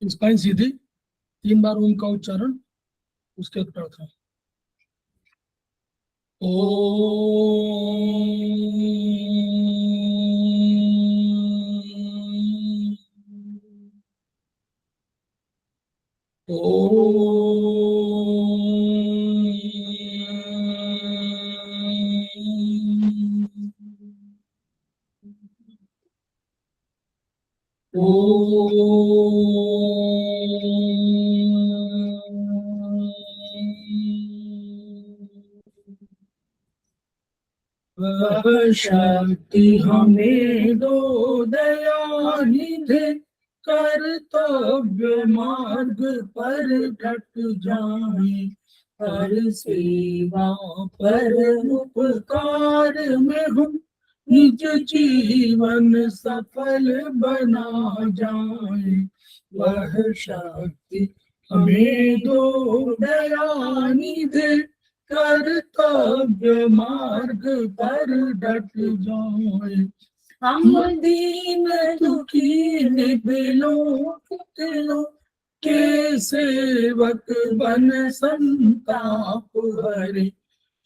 Spine सीधी, 3 बार ओम का उच्चारण, उसके अर्थ है वह शक्ति हमें दो दयानिधि, कर्तव्य मार्ग पर डट जाए, पर सेवा पर उपकार में हम निज जीवन सफल बना जाए। वह शक्ति हमें दो दयानिधि, कर्तव्य मार्ग पर डट जाए। हम दीन दुखी निबिलों पुतलों के सेवक बन संताप हरे,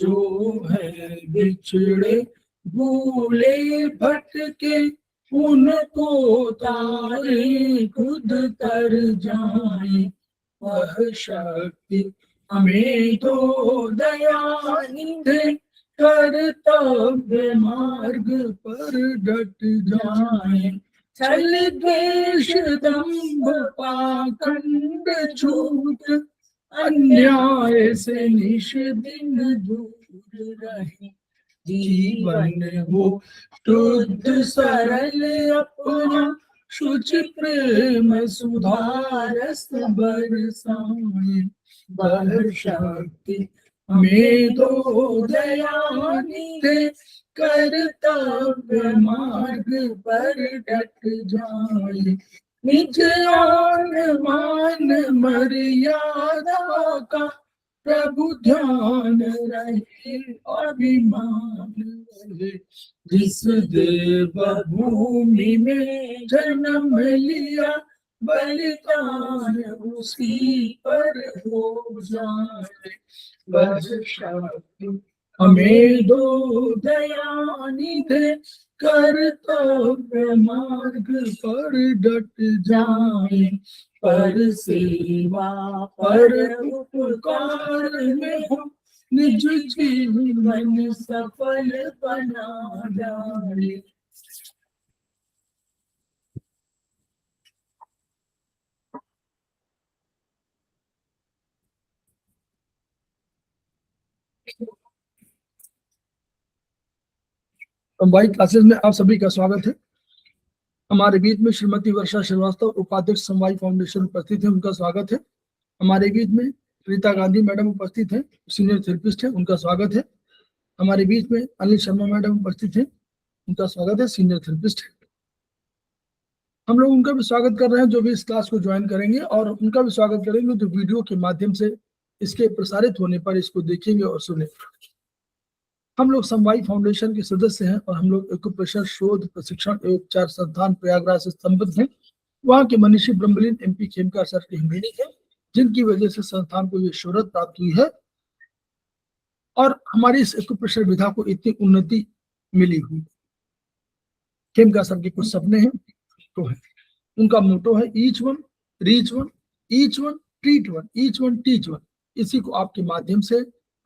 जो है बिछड़े भूले भटके, उनको तारे खुद कर जाए। वह शक्ति हमें तो दयानिधि, कर्तव्य मार्ग पर डट जाए। छल द्वेष दंभ पाखंड झूठ, अन्याय से निश दिन दूर रहे, जीवन वो शुद्ध सरल अपना, शुचि प्रेम सुधारस बरसाए। वह शक्ति हमें दो दयानिधि, कर्तव्य मार्ग पर डट जाए। निज आन मान मर्यादा का प्रभु ध्यान रहे, अभिमान रहे, जिस देव भूमि में जन्म लिया, बलिदान उसी पर हो जाए। वह शक्ति हमें दो दयानिधि, कर्तव्य मार्ग पर डट जाए, पर सेवा पर उपकार में हम निज जीवन सफल बना जाए। कंबाइंड क्लासेस में आप सभी का स्वागत है। हमारे बीच में श्रीमती वर्षा श्रीवास्तव, उपाध्यक्ष समवाय फाउंडेशन उपस्थित है, उनका स्वागत है। हमारे बीच में रीता गांधी मैडम उपस्थित है, सीनियर थेरेपिस्ट है, उनका स्वागत है। हमारे बीच में अनिल शर्मा मैडम उपस्थित है, उनका स्वागत है, सीनियर थेरेपिस्ट है। हम लोग उनका भी स्वागत कर रहे हैं जो भी इस क्लास को ज्वाइन करेंगे, और उनका भी स्वागत करेंगे जो वीडियो के माध्यम से इसके प्रसारित होने पर इसको देखेंगे और सुनेंगे। हम लोग समवाय फाउंडेशन के सदस्य हैं और हम लोग एक्यूप्रेशर शोध प्रशिक्षण एवं उपचार संस्थान प्रयागराज से संबद्ध हैं। वहाँ के मनीषी ब्रह्मलीन MP खेमका सर के हिमड़ी है, जिनकी वजह से संस्थान को ये शोहरत प्राप्त हुई है और हमारी इस एक्यूप्रेशर विधा को इतनी उन्नति मिली हुई। खेमका सर के कुछ सपने हैं तो है, उनका मोटो है each one reach one, each one treat one, each one teach one. इसी को आपके माध्यम से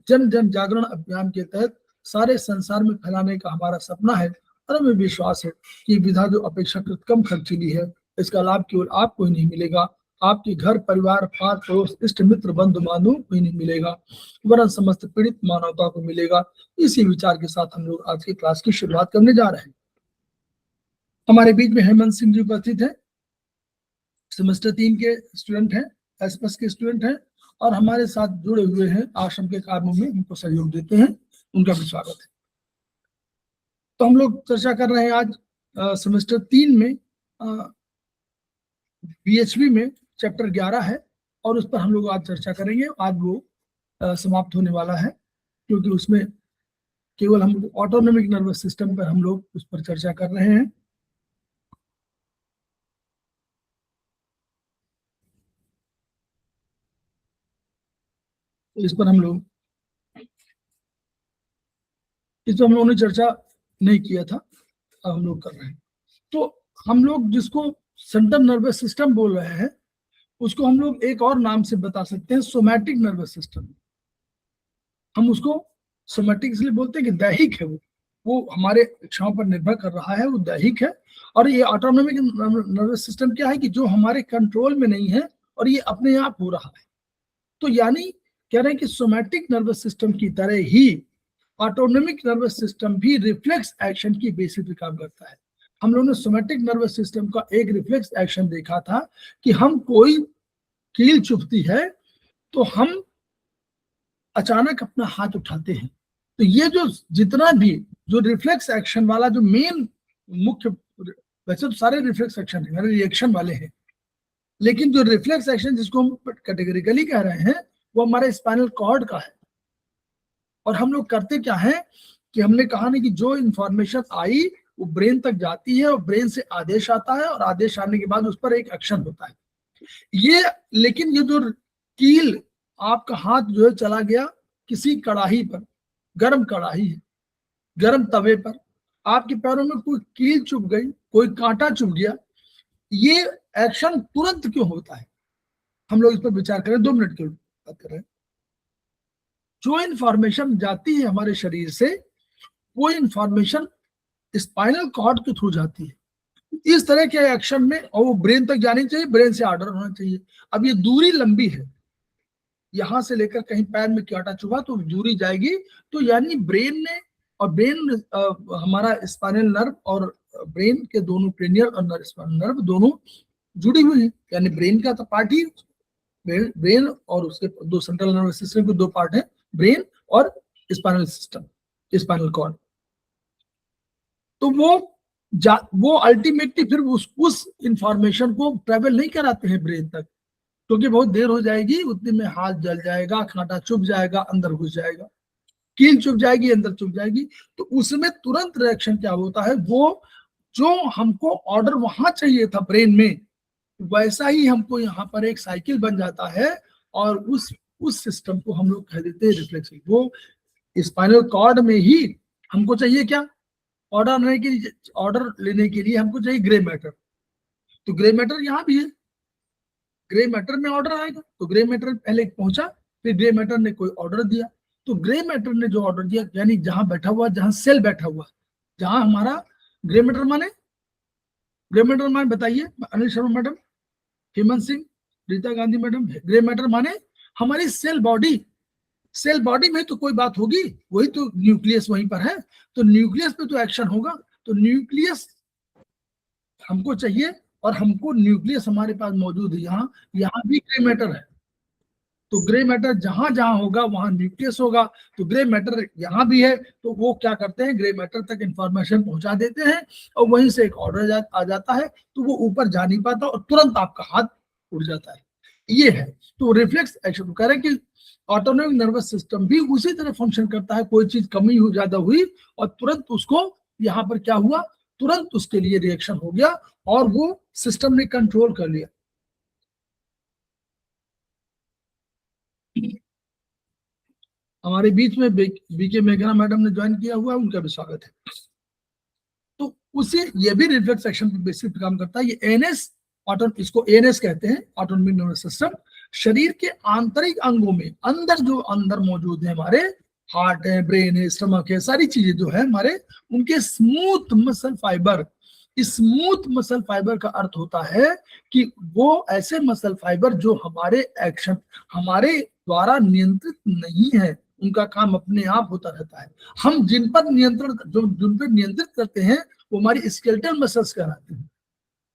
जन जन जागरण अभियान के तहत सारे संसार में फैलाने का हमारा सपना है, और हमें विश्वास है कि विधा जो अपेक्षाकृत कम खर्चीली है, इसका लाभ केवल आपको ही नहीं मिलेगा, आपके घर परिवार पास पड़ोस इष्ट मित्र बंधु बांधव को ही नहीं मिलेगा, वरन समस्त पीड़ित मानवता को मिलेगा। इसी विचार के साथ हम लोग आज की क्लास की शुरुआत करने जा रहे हैं। हमारे बीच में हेमंत सिंह जी उपस्थित है, सेमेस्टर 3 के स्टूडेंट हैं, एसपस के स्टूडेंट हैं और हमारे साथ जुड़े हुए हैं, आश्रम के कार्यों में हमको सहयोग देते हैं, उनका भी स्वागत है। तो हम लोग चर्चा कर रहे हैं आज सेमेस्टर 3 में BHV में चैप्टर 11 है और उस पर हम लोग आज चर्चा करेंगे। आज वो समाप्त होने वाला है, क्योंकि उसमें केवल हम ऑटोनॉमिक नर्वस सिस्टम पर हम लोग उस पर चर्चा कर रहे हैं। तो इस पर हम लोग लोगों ने चर्चा नहीं किया था, अब हम लोग कर रहे हैं। तो हम लोग जिसको सेंट्रल नर्वस सिस्टम बोल रहे हैं उसको हम लोग एक और नाम से बता सकते हैं, सोमैटिक नर्वस सिस्टम। हम उसको सोमैटिक इसलिए बोलते हैं कि दैहिक है, वो हमारे इच्छाओं पर निर्भर कर रहा है, वो दैहिक है। और ये ऑटोनॉमिक नर्वस सिस्टम क्या है कि जो हमारे कंट्रोल में नहीं है और ये अपने आप हो रहा है। तो यानी कह रहे हैं कि सोमैटिक नर्वस सिस्टम की तरह ही ऑटोनॉमिक नर्वस सिस्टम भी रिफ्लेक्स एक्शन की बेसिस पे काम करता है। हम लोगों ने सोमैटिक नर्वस सिस्टम का एक रिफ्लेक्स एक्शन देखा था कि हम कोई कील चुभती है तो हम अचानक अपना हाथ उठाते हैं। तो ये जो जितना भी जो रिफ्लेक्स एक्शन वाला जो मेन मुख्य, वैसे तो सारे रिफ्लेक्स एक्शन है, रिएक्शन वाले हैं, लेकिन जो रिफ्लेक्स एक्शन जिसको हम कैटेगरिकली कह रहे हैं वो हमारे स्पाइनल कॉर्ड का है। और हम लोग करते क्या है कि हमने कहा ना कि जो इंफॉर्मेशन आई वो ब्रेन तक जाती है और ब्रेन से आदेश आता है और आदेश आने के बाद उस पर एक एक्शन होता है। ये लेकिन ये जो कील आपका हाथ जो है चला गया किसी कढ़ाई पर, गर्म कढ़ाई है, गर्म तवे पर, आपके पैरों में कोई कील चुभ गई, कोई कांटा चुभ गया, ये एक्शन तुरंत क्यों होता है? हम लोग इस पर विचार करें, 2 मिनट की बात कर रहे हैं। जो इंफॉर्मेशन जाती है हमारे शरीर से वो इंफॉर्मेशन स्पाइनल कॉर्ड के थ्रू जाती है इस तरह के एक्शन में, और वो ब्रेन तक जानी चाहिए, ब्रेन से ऑर्डर होना चाहिए। अब ये दूरी लंबी है, यहां से लेकर कहीं पैर में कांटा चुभा तो दूरी जाएगी, तो यानी ब्रेन ने, और ब्रेन हमारा स्पाइनल नर्व और ब्रेन के दोनों क्रेनियल और नर्व दोनों जुड़ी हुई है। यानी ब्रेन का तो पार्ट ही ब्रेन और उसके दो सेंट्रल नर्वस सिस्टम के 2 पार्ट हैं, ब्रेन और स्पाइनल सिस्टम, स्पाइनल कॉर्ड। तो वो अल्टीमेटली फिर उस इंफॉर्मेशन को ट्रेवल नहीं कराते हैं ब्रेन तक, क्योंकि बहुत देर हो जाएगी, उतने में हाथ जल जाएगा, कांटा चुभ जाएगा, अंदर घुस जाएगा, कील चुभ जाएगी, अंदर चुभ जाएगी। तो उसमें तुरंत रिएक्शन क्या होता है, वो जो हमको ऑर्डर वहां चाहिए था ब्रेन में, वैसा ही हमको यहाँ पर एक साइकिल बन जाता है और उस सिस्टम को हम लोग कह देते हैं रिफ्लेक्स। वो स्पाइनल कॉर्ड में ही हमको चाहिए क्या, ऑर्डर लेने के लिए हमको चाहिए ग्रे मैटर। तो ग्रे मैटर यहाँ भी है, ग्रे मैटर में ऑर्डर आएगा, तो ग्रे मैटर पहले पहुंचा, फिर ग्रे मैटर ने कोई ऑर्डर दिया, तो ग्रे मैटर ने जो ऑर्डर दिया, यानी जहां बैठा हुआ, जहां सेल बैठा हुआ, जहां हमारा ग्रे मैटर माने बताइए Anil Sharma madam, Hemant Singh, Rita Gandhi madam, grey matter माने हमारी सेल बॉडी में तो कोई बात होगी, वही तो न्यूक्लियस वहीं पर है, तो न्यूक्लियस पे तो एक्शन होगा। तो न्यूक्लियस हमको चाहिए और हमको न्यूक्लियस हमारे पास मौजूद है, यहाँ भी ग्रे मैटर है। तो ग्रे मैटर जहां जहां होगा वहां न्यूक्लियस होगा, तो ग्रे मैटर यहाँ भी है, तो वो क्या करते हैं, ग्रे मैटर तक इंफॉर्मेशन पहुंचा देते हैं और वहीं से एक ऑर्डर आ जाता है, तो वो ऊपर जा नहीं पाता और तुरंत आपका हाथ उड़ जाता है। ये है तो रिफ्लेक्स एक्शन। कह रहे हैं कि ऑटोनॉमिक नर्वस सिस्टम भी उसी तरह फंक्शन करता है, कोई चीज कमी हो ज्यादा हुई और तुरंत उसको यहाँ पर क्या हुआ, तुरंत उसके लिए रिएक्शन हो गया और वो सिस्टम ने कंट्रोल कर लिया। हमारे बीच में बीके मेघना मैडम ने ज्वाइन किया हुआ है, उनका भी स्वागत है। तो उसे ये भी रिफ्लेक्स एक्शन पे बेसिस पे काम करता है। ये एनएस इसको एनएस कहते हैं, ऑटोनॉमिक नर्वस सिस्टम। शरीर के आंतरिक अंगों में अंदर मौजूद है, हमारे हार्ट है, ब्रेन है, स्टमक है, सारी चीजें जो है हमारे, उनके smooth muscle fibre. Smooth muscle fibre का अर्थ होता है कि वो ऐसे मसल फाइबर जो हमारे एक्शन, हमारे द्वारा नियंत्रित नहीं है, उनका काम अपने आप होता रहता है। हम जिन पर नियंत्रित करते हैं वो हमारी स्केलेटल मसल्स कहलाते हैं।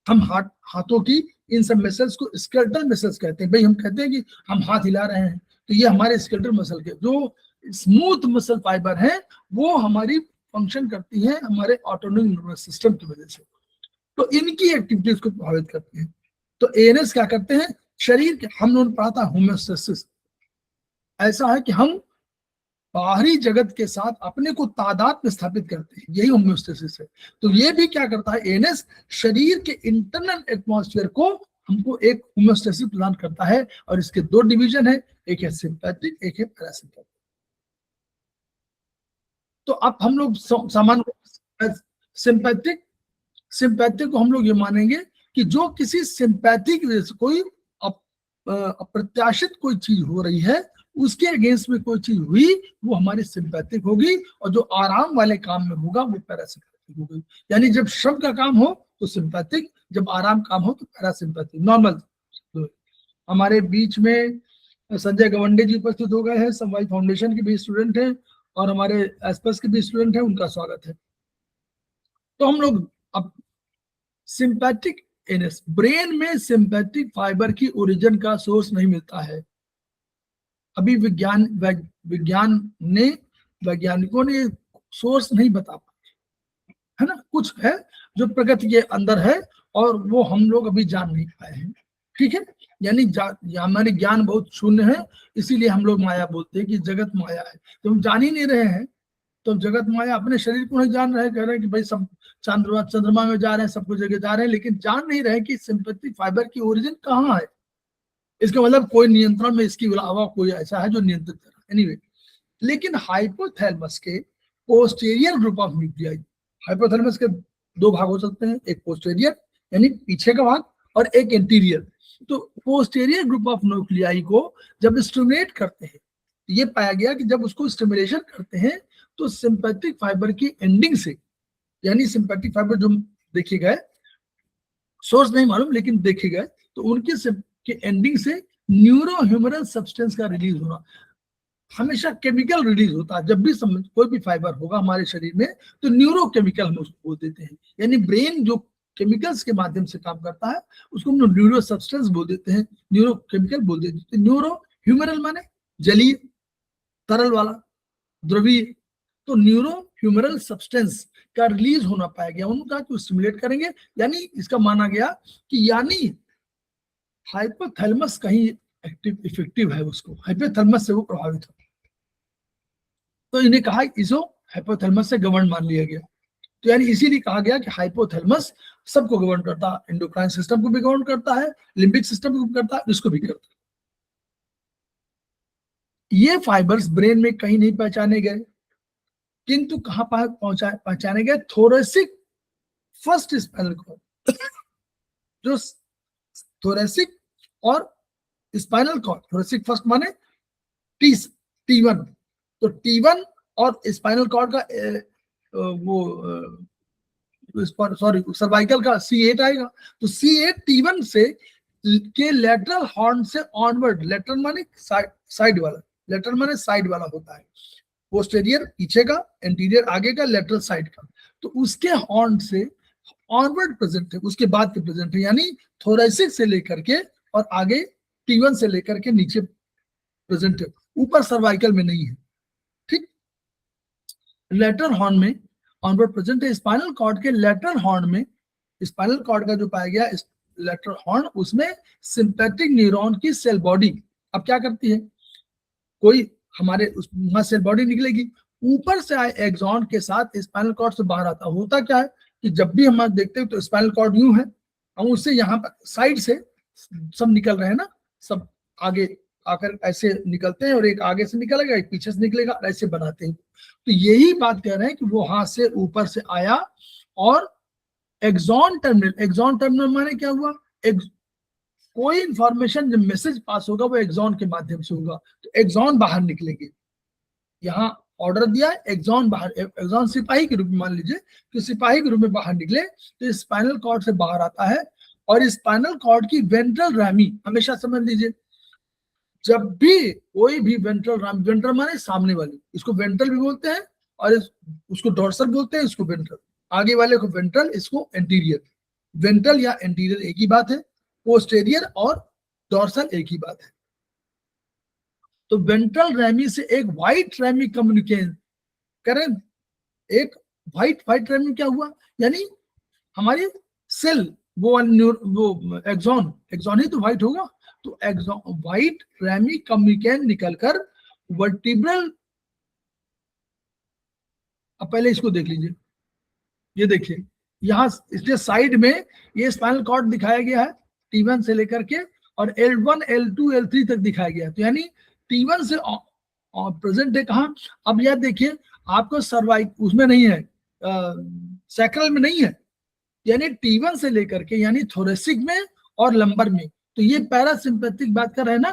हम हाथों की इन सब मसल्स को स्केलेटल मसल्स कहते हैं। भाई हम कहते हैं कि हम हाथ हिला रहे हैं, तो ये हमारे स्केलेटल मसल के जो स्मूथ मसल फाइबर है वो हमारी फंक्शन करती है हमारे ऑटोनॉमिक नर्वस सिस्टम की वजह से, तो इनकी एक्टिविटीज को प्रभावित करती है। तो एएनएस क्या करते हैं, शरीर के, हम लोगों ने पढ़ा था होम्योस्टेसिस, ऐसा है कि हम बाहरी जगत के साथ अपने को तादाद में स्थापित करते हैं, यही होम्योस्टेसिस है। तो ये भी क्या करता है, एएनएस शरीर के इंटरनल एटमॉस्फेयर को हमको एक होम्योस्टेसिस प्रदान करता है। और इसके दो डिवीजन है, एक है सिंपैथिक, एक है पैरासिम्पैथिक। तो अब हम लोग सामान्य सिंपैथिक को हम लोग ये मानेंगे कि जो किसी सिंपैथिक वजह से कोई अप्रत्याशित कोई चीज हो रही है, उसके अगेंस्ट में कोई चीज हुई, वो हमारी सिंपैथिक होगी। और जो आराम वाले काम में होगा वो पैरासिम्पैथिक होगी। यानी जब श्रम का काम हो तो सिंपैथिक, जब आराम काम हो तो पैरासिम्पैथिक। नॉर्मल। तो हमारे बीच में संजय गवंडे जी उपस्थित हो गए हैं, समवाय फाउंडेशन के भी स्टूडेंट हैं और हमारे एसपीएस के भी स्टूडेंट हैं, उनका स्वागत है। तो हम लोग अब सिंपैथिक एनएस, ब्रेन में सिंपैथिक फाइबर की ओरिजिन का सोर्स नहीं मिलता है। अभी वैज्ञानिकों ने सोर्स नहीं बता पाए, है ना। कुछ है जो प्रकृति के अंदर है और वो हम लोग अभी जान नहीं पाए हैं, ठीक है। यानी हमारे ज्ञान बहुत शून्य है, इसीलिए हम लोग माया बोलते हैं कि जगत माया है। तो हम जान ही नहीं रहे हैं, तो जगत माया अपने शरीर को नहीं जान रहे, कह रहे हैं कि भाई सब चंद्रमा में जा रहे हैं, सब कुछ जगह जा रहे हैं, लेकिन जान नहीं रहे कि सिंपैथिक फाइबर की ओरिजिन कहाँ है। इसका मतलब कोई नियंत्रण में इसके अलावा कोई ऐसा है जो नियंत्रित कर रहा है। एनीवे, लेकिन हाइपोथैलेमस के posterior group of nuclei, hypothalamus के दो भाग हो सकते हैं, एक पोस्टीरियर यानी पीछे का भाग और एक एंटीरियर। तो पोस्टीरियर ग्रुप ऑफ न्यूक्लियाई को जब स्टिमुलेट करते हैं, ये पाया गया कि जब उसको स्टिमुलेशन करते हैं तो सिंपैथिक फाइबर की एंडिंग से, यानी सिंपैथिक फाइबर जो देखे गए, सोर्स नहीं मालूम लेकिन देखे गए, तो उनके के एंडिंग से न्यूरोह्यूमरल सब्सटेंस का रिलीज होना। हमेशा केमिकल रिलीज होता है जब भी कोई भी फाइबर होगा हमारे शरीर में, तो न्यूरोकेमिकल हम उसको बोल देते हैं। यानी ब्रेन जो केमिकल्स के माध्यम से काम करता है उसको हम न्यूरो सब्सटेंस बोल देते हैं, न्यूरोकेमिकल बोल देते हैं। न्यूरो ह्यूमरल माने जलीय, तरल वाला, द्रवीय। तो न्यूरो ह्यूमरल सब्सटेंस का रिलीज होना पाया गया, उनका जो स्टिमुलेट करेंगे। यानी इसका माना गया कि यानी हाइपोथैलेमस कहीं एक्टिव इफेक्टिव है, उसको हाइपोथैलेमस से वो प्रभावित हो, तो इन्हें कहा इसो हाइपोथैलेमस से गवर्न मान लिया गया। तो यानी इसीलिए कहा गया कि हाइपोथैलेमस सबको गवर्न करता है, एंडोक्राइन सिस्टम को भी गवर्न करता है, लिम्बिक सिस्टम को भी करता है, इसको भी करता है। ये फाइबर्स ब्रेन में कहीं नहीं पहचाने गए, किंतु कहां पहचाने गए, थोरेसिक फर्स्ट स्पाइनल कॉर्ड, जो थोरेसिक और स्पाइनल कॉर्ड, थोरेसिक फर्स्ट माने T1, तो T1 और स्पाइनल कॉर्ड का सॉरी सर्वाइकल का C8 आएगा। तो C8 T1 से के लेटरल हॉर्न से ऑनवर्ड, लेटरल माने साइड वाला, लेटरल माने साइड वाला होता है, पोस्टेरियर पीछे का, एंटीरियर आगे का, लेटरल साइड का। तो उसके हॉर्न से ऑनवर्ड प्रेजेंट है, उसके बाद के प्रेजेंट है। यानी थोरेसिक से लेकर के और आगे T1 से लेकर के नीचे प्रेजेंट है, ऊपर सर्वाइकल में नहीं है, ठीक। लेटरल हॉर्न में ऑनवर्ड प्रेजेंट है। स्पाइनल कॉर्ड के लेटरल हॉर्न में, स्पाइनल कॉर्ड का जो पाया गया लेटरल हॉर्न, उसमें सिंपैथिक न्यूरॉन की सेल बॉडी अब क्या करती है, कोई हमारे वहां सेल बॉडी निकलेगी, ऊपर से आए एक्सॉन के साथ स्पाइनल कॉर्ड से बाहर आता। होता क्या है कि जब भी हम देखते हैं तो स्पाइनल कॉर्ड यूं है, हम उससे यहाँ पर साइड से सब निकल रहे हैं ना, सब आगे आकर ऐसे निकलते हैं, और एक आगे से निकलेगा, एक पीछे से निकलेगा, ऐसे बनाते हैं। तो यही बात कह रहे हैं कि वो हाथ से ऊपर से आया और एक्सॉन टर्मिनल माने क्या हुआ, कोई इंफॉर्मेशन जब मैसेज पास होगा वो एक्सॉन के माध्यम से होगा, तो एक्सॉन बाहर निकलेंगे। यहाँ ऑर्डर दिया है, एक्सॉन बाहर, एक्सॉन सिपाही के रूप में मान लीजिए कि सिपाही के रूप में बाहर निकले, तो स्पाइनल कॉर्ड से बाहर आता है। और स्पाइनल कॉर्ड की वेंट्रल रैमी, हमेशा समझ लीजिए, जब भी कोई भी वेंट्रल रैमी, वेंट्रल माने सामने वाली, इसको वेंट्रल भी बोलते हैं और उसको डॉर्सल बोलते हैं, इसको वेंट्रल, आगे वाले को वेंट्रल, इसको एंटीरियर। वेंट्रल या एंटीरियर एक ही बात है, पोस्टेरियर और डॉर्सल एक ही बात है। तो वेंट्रल रैमी से एक व्हाइट रैमी कम्युनिकेट करें, एक व्हाइट रैमी क्या हुआ, यानी हमारी सेल वो एक्सॉन ही तो व्हाइट होगा, तो एक्सॉन व्हाइट रैमी कम्युनिकेशन निकलकर वर्टिब्रल अब पहले इसको देख लीजिए, ये देखिए यहाँ इसके साइड में ये स्पाइनल कॉर्ड दिखाया गया है T1 से लेकर के, और L1 L2 L3 तक दिखाया गया है। तो यानी T1 से प्रेजेंट है कहाँ, अब यह देखिए आपको सर्वाइक उसमें नहीं है, सैक्रल में नहीं है, यानी T1 से लेकर के यानी थोरेसिक में और लंबर में। तो ये पैरासिम्पैथिक बात कर रहे हैं ना,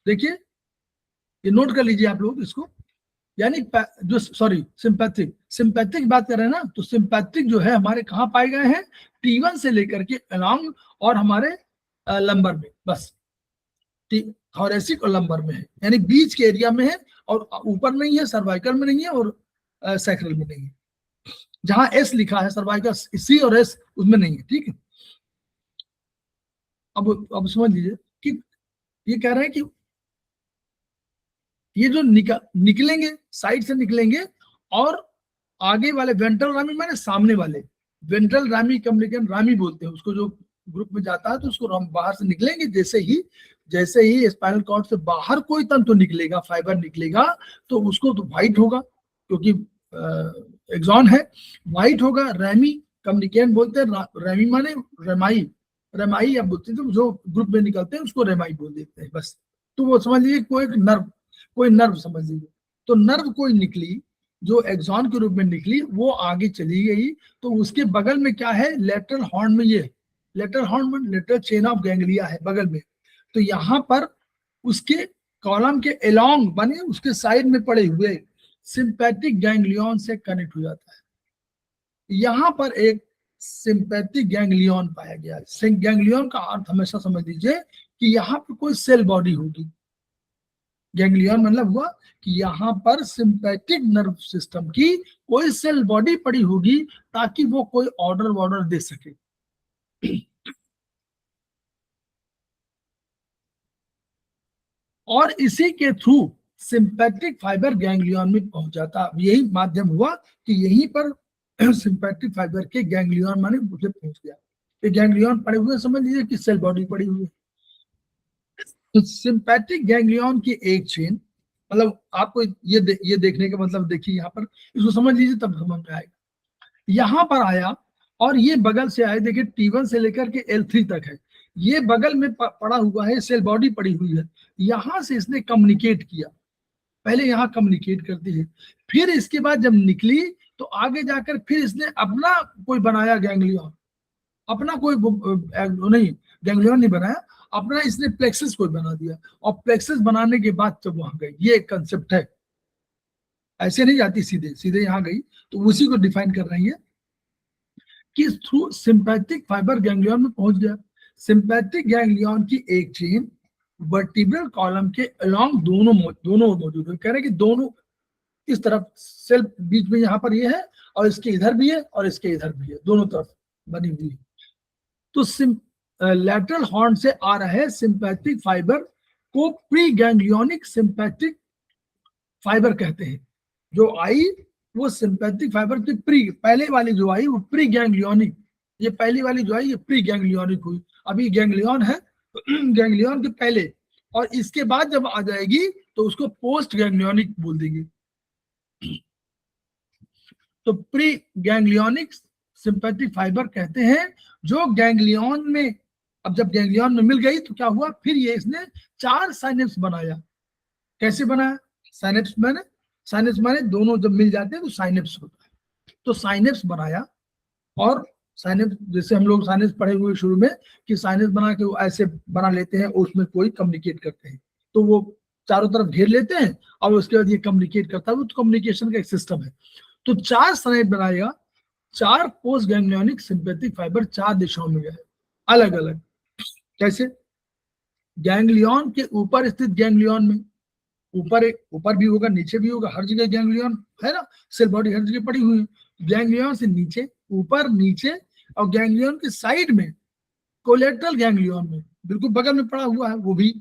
देखिए ये नोट कर लीजिए आप लोग इसको, यानी जो सॉरी सिंपैथिक बात कर रहे हैं ना, तो सिंपैथिक जो है हमारे कहाँ पाए गए हैं, T1 से लेकर के अलोंग और हमारे लंबर में, बस थोरेसिक और लंबर में है, यानी बीच के एरिया में है, और ऊपर नहीं है, सर्वाइकल में नहीं है, और सैक्रल में नहीं है। जहां एस लिखा है सर्वाइकल सी और एस उसमें नहीं है, ठीक है। अब समझ लीजिए कि ये कह रहे हैं कि ये जो निकलेंगे साइड से निकलेंगे, और आगे वाले वेंट्रल रामी माने सामने वाले, वेंट्रल रामी कम्युनिकेशन रामी बोलते हैं उसको, जो ग्रुप में जाता है तो उसको बाहर से निकलेंगे। जैसे ही स्पाइनल कॉर्ड से बाहर कोई तंतु निकलेगा, फाइबर निकलेगा, तो उसको तो व्हाइट होगा क्योंकि एक्सॉन है, व्हाइट होगा। रैमी कम्युनिकेशन बोलते हैं, रैमी माने रेमाई, रेमाई आप बोलते हैं, तो जो ग्रुप में निकलते हैं उसको रेमाई बोल देते हैं, बस। तो वो समझ लीजिए कोई नर्व समझ लीजिए। तो नर्व कोई निकली जो एक्सॉन के रूप में निकली, वो आगे चली गई, तो उसके बगल में क्या है, लेटरल हॉर्न में, ये लेटरल हॉर्न में लेटरल चेन ऑफ गैंग्लिया है बगल में। तो यहाँ पर उसके कॉलम के एलोंग बने उसके साइड में पड़े हुए सिंपैथिक गैंग्लियन से कनेक्ट हो जाता है। यहाँ पर एक सिंपैथिक गैंग्लियन पाया गया है। गैंग्लियन का अर्थ हमेशा समझ लीजिए कि यहाँ पर कोई सेल बॉडी होगी। गैंग्लियन मतलब हुआ कि यहाँ पर सिंपैथिक नर्व सिस्टम की कोई सेल बॉडी पड़ी होगी ताकि वो कोई ऑर्डर दे सके। और इसी के थ्रू सिंपैथिक फाइबर गैंग्लियन में पहुंच जाता। यही माध्यम हुआ कि यहीं पर सिंपैथिक फाइबर के गैंग्लियन माने मुझे पहुंच गया। ये गैंग्लियन पड़े हुए समझ लीजिए कि सेल बॉडी पड़ी हुई है। तो सिंपैथिक गैंग्लियन की एक चेन, मतलब आपको ये देखने का मतलब देखिए यहाँ पर, इसको समझ लीजिए तब समझ में आएगा। यहाँ पर आया और ये बगल से आए, देखिए T1 से लेकर के L3 तक है, ये बगल में पड़ा हुआ है, सेल बॉडी पड़ी हुई है। यहां से इसने कम्युनिकेट किया, पहले यहाँ कम्युनिकेट करती है, फिर इसके बाद जब निकली तो आगे जाकर फिर इसने अपना कोई बनाया गैंग्लियन, अपना कोई नहीं गैंग्लियन नहीं बनाया, अपना इसने प्लेक्सस कोई बना दिया, और प्लेक्सस बनाने के बाद जब वहां गई, ये एक कंसेप्ट है, ऐसे नहीं जाती सीधे सीधे यहाँ गई, तो उसी को डिफाइन कर रही है कि थ्रू सिंपैथिक फाइबर गैंग्लियन में पहुंच गया। सिंपैथिक गैंग्लियन की एक चेन वर्टिब्रल कॉलम के अलोंग दोनों मौजूद है। कह रहे हैं कि दोनों इस तरफ सेल बीच में यहाँ पर ये है, और इसके इधर भी है और इसके इधर भी है, दोनों तरफ बनी हुई है। तो लैटरल हॉर्न से आ रहे सिंपैथिक फाइबर को प्री गैंग्लियोनिक सिंपैथिक फाइबर कहते हैं। जो आई वो सिंपैथिक फाइबर की पहले वाली जो आई वो प्री गैंग्लियोनिक, ये पहली वाली जो आई ये प्री गैंग्लियोनिक हुई। अभी गैंग्लियन है गैंग्लियन के पहले, और इसके बाद जब आ जाएगी तो उसको पोस्ट गैंग्लियोनिक बोल देंगे। तो प्री गैंग्लियोनिक सिंपैथिक फाइबर कहते हैं जो गैंग्लियन में, अब जब गैंग्लियन में मिल गई तो क्या हुआ, फिर ये इसने 4 साइनेप्स बनाया। कैसे बनाया, साइनेप्स माने दोनों जब मिल जाते हैं तो साइनेप्स होता है। तो साइनेप्स बनाया, और साइनेप्स जैसे हम लोग साइनेप्स पढ़े हुए शुरू में कि साइनेप्स बना के वो ऐसे बना लेते हैं, उसमें कोई कम्युनिकेट करते हैं, तो वो चारों तरफ घेर लेते हैं और उसके बाद ये कम्युनिकेट करता है, वो तो कम्युनिकेशन का एक सिस्टम है। तो 4 साइनेप्स बनाएगा, 4 पोस्ट गैंग्लियोनिक सिंपैथिक फाइबर 4 दिशाओं में गए अलग अलग। कैसे, गैंग्लियन के ऊपर स्थित गैंग्लियन में, ऊपर भी होगा नीचे भी होगा, हर जगह गैंग्लियन है ना, सेल बॉडी हर जगह पड़ी हुई है। गैंग्लियन से नीचे, ऊपर नीचे, और गैंग्लियन के साइड में कोलेट्रल गैंग्लियन में बिल्कुल बगल में पड़ा हुआ है वो भी,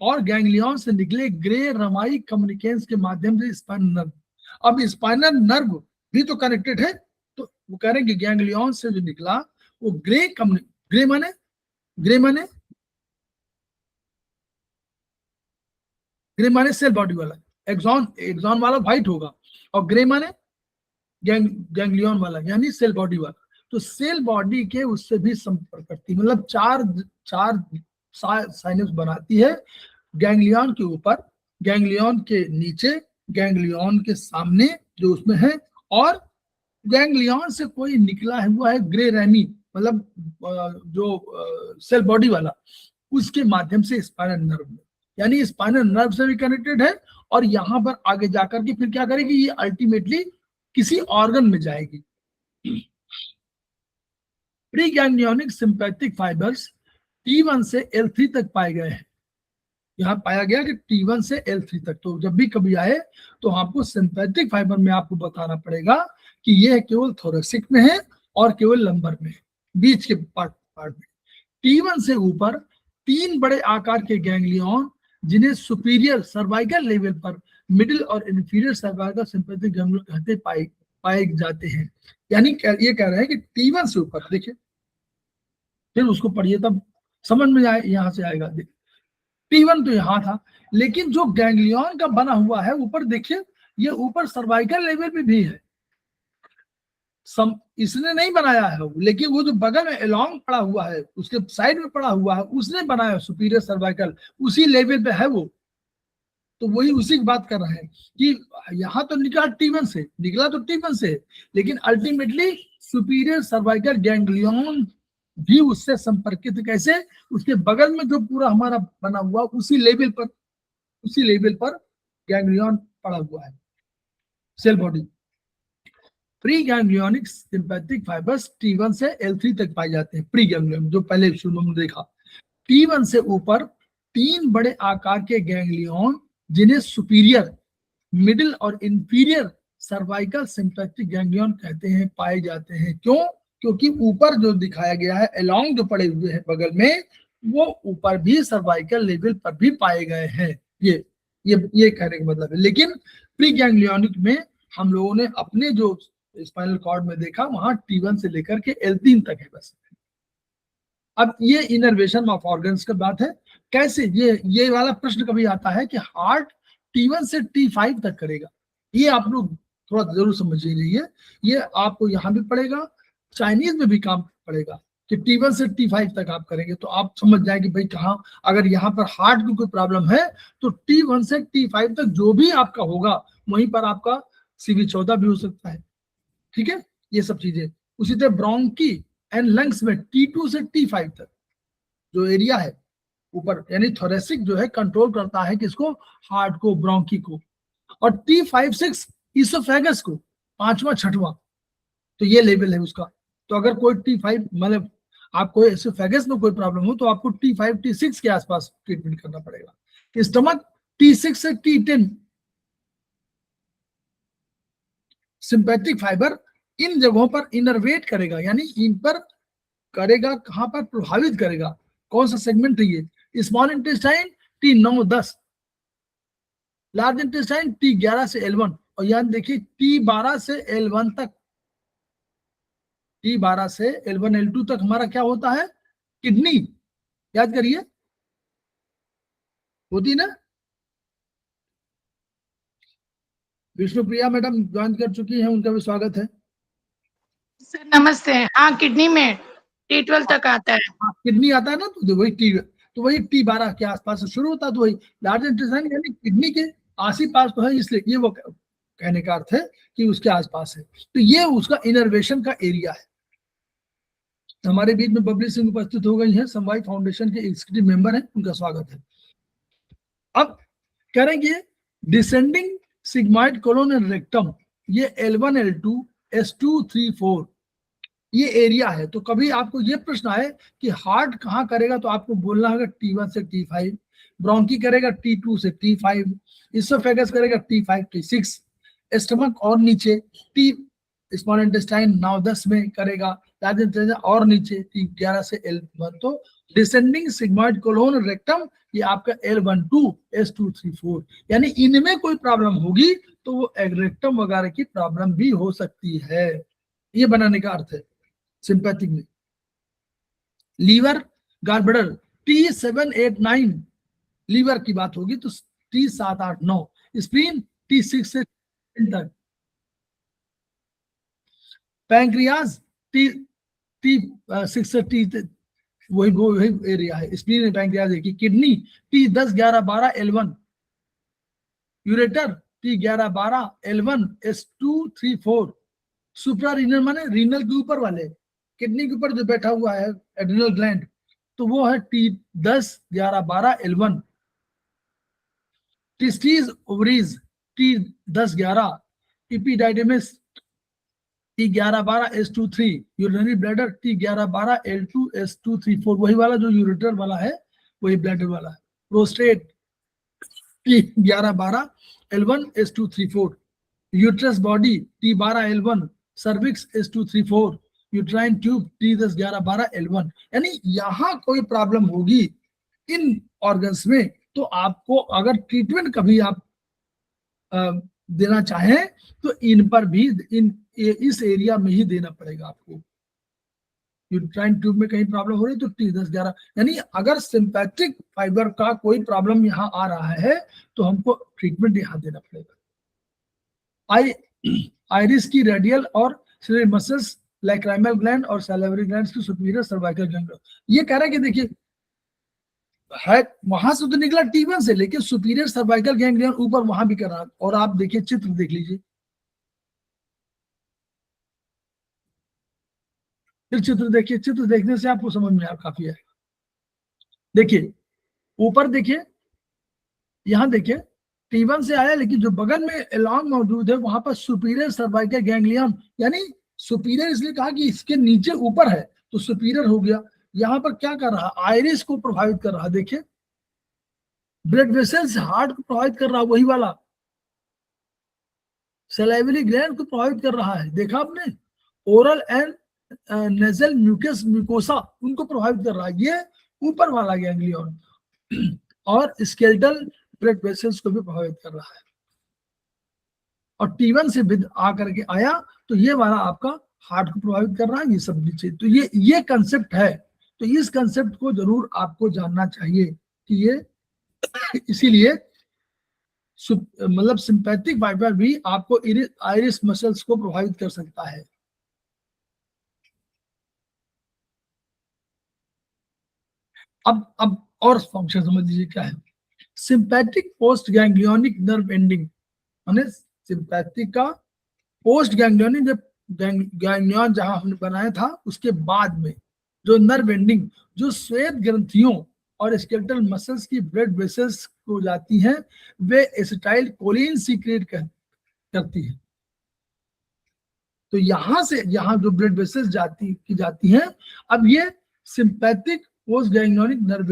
और गैंग्लियन से निकले ग्रे रमाई कम्युनिकेशंस के माध्यम से स्पाइनल नर्व। अब स्पाइनल नर्व भी तो कनेक्टेड है, तो वो कह रहे हैं कि गैंग्लियन से जो निकला वो ग्रे माने सेल बॉडी वाला, एक्सॉन वाला व्हाइट होगा, और ग्रे माने गैंग्लियन वाला यानी सेल बॉडी वाला, तो सेल बॉडी के उससे भी संपर्क करती है, मतलब चार चार साइनस बनाती है, गैंग्लियन के ऊपर, गैंग्लियन के नीचे, गैंग्लियन के सामने जो उसमें है, और गैंग्लियन से कोई निकला हुआ है ग्रे रैमी, मतलब जो सेल बॉडी वाला, उसके माध्यम से स्पाइनल नर्व में, यानी स्पाइनल नर्व से भी कनेक्टेड है, और यहां पर आगे जाकर के फिर क्या करेगी, ये अल्टीमेटली किसी ऑर्गन में जाएगी। Pre ganglionic sympathetic fibres T1 से L3 तक पाए गए हैं। यहाँ पाया गया कि T1 से L3 तक, तो जब भी कभी आए तो आपको सिंपैथिक फाइबर में आपको बताना पड़ेगा कि यह केवल थोरेसिक में है और केवल लंबर में, बीच के पार्ट में। T1 से ऊपर 3 बड़े आकार के गैंग्लियन जिन्हें सुपीरियर सर्वाइकल लेवल पर, मिडिल और इंफीरियर सर्वाइकल सिंपैथिक गैंग्लियन कहते पाए जाते हैं। यानी ये कह रहे हैं कि T1 से ऊपर, देखिए फिर उसको पढ़िए तब समझ में आए, यहां से आएगा। T1 तो यहां था, लेकिन जो गैंग्लियन का बना हुआ है ऊपर, देखिए ये ऊपर सर्वाइकल लेवल पे भी है, इसने नहीं बनाया है, लेकिन वो जो बगल में अलोंग पड़ा हुआ है, उसके साइड में पड़ा हुआ है, उसने बनाया सुपीरियर सर्वाइकल, उसी लेवल पे है वो। तो वही उसी की बात कर रहे हैं कि यहाँ तो निकला T1 से, निकला तो T1 से, लेकिन अल्टीमेटली सुपीरियर सर्वाइकल गैंग्लियन भी उससे संपर्कित, कैसे, उसके बगल में जो पूरा हमारा बना हुआ उसी लेवल पर गैंग्लियन पड़ा हुआ है, cell body. Pre ganglionic sympathetic fibres T1 से L3 तक पाए जाते हैं। प्री गैंग्लियन जो पहले शुरू में देखा, T1 से ऊपर 3 बड़े आकार के गैंग्लियन जिन्हें सुपीरियर, मिडिल और इंफीरियर सर्वाइकल सिंपैथिक गैंग्लियन कहते हैं पाए जाते हैं। क्यों? क्योंकि ऊपर जो दिखाया गया है अलोंग जो पड़े हुए हैं बगल में, वो ऊपर भी सर्वाइकल लेवल पर भी पाए गए हैं। ये कहने का मतलब है। लेकिन प्री गैंग्लियोनिक में हम लोगों ने अपने जो स्पाइनल कॉर्ड में देखा, वहां T1 से लेकर के L3 तक है बस। अब ये इनर्वेशन ऑफ ऑर्गन्स की बात है। कैसे, ये वाला प्रश्न कभी आता है कि हार्ट T1 से T5 तक करेगा, ये आप लोग थोड़ा जरूर समझ लीजिए, ये आपको यहाँ भी पड़ेगा, चाइनीज में भी काम पड़ेगा कि T1 से T5 तक आप करेंगे, तो आप समझ जाएंगे भाई कहाँ, अगर यहाँ पर हार्ट की कोई प्रॉब्लम है तो T1 से T5 तक जो भी आपका होगा, वहीं पर आपका CV14 भी हो सकता है। ठीक है, ये सब चीजें। उसी तरह ब्रोंकी एंड लंग्स में T2 से T5 तक जो एरिया है ऊपर, यानी थोरेसिक जो है कंट्रोल करता है किसको, हार्ट को, ब्रोंकी को, और T5-6 इसोफेगस को, 5वां 6वां, तो ये लेवल है उसका। तो अगर कोई T5 मतलब आपको इसोफेगस में कोई प्रॉब्लम हो तो आपको T5 T6 के आसपास ट्रीटमेंट करना पड़ेगा। स्टमक T6 से T10 सिंपैथिक फाइबर इन जगहों पर इनर्वेट करेगा, यानी इन पर करेगा, कहां पर प्रभावित करेगा, कौन सा सेगमेंट है ये, small intestine T9-10, large intestine T11 से L1, और याद देखिए T12 से L1 तक, T12 से L1 L2 तक हमारा क्या होता है, किडनी, याद करिए, होती ना। विष्णुप्रिया मैडम ज्वाइन कर चुकी हैं, उनका भी स्वागत है। सर नमस्ते। हाँ, किडनी में T12 तक आता है। किडनी आता है ना, तो वही T12 के आसपास से शुरू होता है, तो वही लार्ज इंटेस्टाइन यानी किडनी के आस-पास तो है, इसलिए ये वो कहने का अर्थ है कि उसके आसपास है। तो ये उसका इनर्वेशन का एरिया है। हमारे बीच में बबली सिंह उपस्थित हो गई हैं, समवाय फाउंडेशन के एग्जीक्यूटिव मेंबर हैं, उनका स्वागत है। अब करेंगे descending sigmoid colon and rectum, ये L1 L2 S2 3 4 ये एरिया है। तो कभी आपको ये प्रश्न आए कि हार्ट कहाँ करेगा, तो आपको बोलना होगा T1 से T5, ब्रोंकी करेगा T2 से T5, इसोफेगस करेगा T5 T6, स्टमक और नीचे T स्मॉल इंटेस्टाइन 9-10 में करेगा, लार्ज इंटेस्टाइन और नीचे T11 से L1। तो डिसेंडिंग सिग्मॉइड कोलोन रेक्टम ये आपका L12 S2 3 4, यानी इनमें कोई प्रॉब्लम होगी तो वो रेक्टम वगैरह की प्रॉब्लम भी हो सकती है। ये बनाने का अर्थ है सिंपैथिक में। लीवर गार्बडर T7-8-9 लीवर की बात होगी तो T7-8-9, स्प्लीन T6 से तक, पैंक्रियाज टी टी 6 टी वही एरिया है, स्प्लीन पैंक्रियाज है कि kidney T 10 11 12 L1, ureter T 11 12 L1 S2 3 4, supra renal माने रीनल के ऊपर वाले, किडनी के ऊपर जो बैठा हुआ है एड्रिनल ग्लैंड, तो वो है T 10 11 12 L1, testes ovaries T 10 11, epididymis T 11 12 S2 3, urinary bladder T 11 12 L2 S2 3 4, वही वाला जो यूरेटर वाला है वही ब्लैडर वाला है, prostate T 11 12 L1 S2 3 4, uterus body T 12 L1, cervix S2 3 4, uterine tube T 10 11 12 L1। यानी यहाँ कोई प्रॉब्लम होगी इन ऑर्गन्स में तो आपको अगर ट्रीटमेंट कभी आप देना चाहें तो इन पर भी इस एरिया में ही देना पड़ेगा आपको। यूट्राइन ट्यूब में कहीं प्रॉब्लम हो रही तो टी 10 11, यानी अगर सिंपैथिक फाइबर का कोई प्रॉब्लम यहाँ आ रहा है तो हमको ट्रीटमेंट यहाँ देना पड़ेगा। आइरिस की रेडियल और सिलेरी मसल्स, लैक्राइमल ग्लैंड और सैलिवरी ग्लैंड्स की सुपीरियर सर्वाइकल गैंग्लियन, ये कह रहा है कि देखिए है वहां से तो निकला T1 से, लेकिन सुपीरियर सर्वाइकल गैंग्लियन ऊपर वहां भी कर रहा है। और आप देखिए चित्र देख लीजिए, फिर चित्र देखिए, चित्र देखने से आपको समझ में काफी है। देखिए ऊपर देखिए, यहां देखिए T1 से आया, लेकिन जो बगल में एलॉन्ग मौजूद है वहां पर सुपीरियर सर्वाइकल गैंग्लियन, यानी सुपीरियर इसलिए कहा कि इसके नीचे ऊपर है तो सुपीरियर हो गया। यहां पर क्या कर रहा, आइरिस को प्रभावित कर रहा, देखिए ब्लड वेसल्स हार्ट को प्रभावित कर रहा, वही वाला सलाइवरी ग्लैंड को प्रभावित कर रहा है, देखा आपने, oral and nasal mucus mucosa उनको प्रभावित कर रहा है, ये ऊपर वाला गैंग्लियन, और स्केलेटल ब्लड वेसल्स को भी प्रभावित कर रहा है। और T1 से विद आकर के आया तो ये वाला आपका हार्ट को प्रभावित कर रहा है, ये सब नीचे। तो ये कंसेप्ट है, तो इस कंसेप्ट को जरूर आपको जानना चाहिए कि ये इसीलिए मतलब सिंपैथिक फाइबर भी आपको आइरिस मसल्स को प्रभावित कर सकता है। अब और फंक्शन समझ लीजिए क्या है। Sympathetic post ganglionic nerve ending, माने सिंपैथिक का पोस्ट गैंग्लियोनिक, जब गैंग्लियन जहां हमने बनाया था उसके बाद में जो नर्व एंडिंग, जो श्वेत ग्रंथियों और स्केलेटल मसल्स की ब्लड वेसल्स को जाती हैं, वे एसिटाइल कोलिन सीक्रेट करती है। तो यहां से यहां जो ब्लड वेसल्स जाती हैं, अब ये sympathetic post ganglionic nerve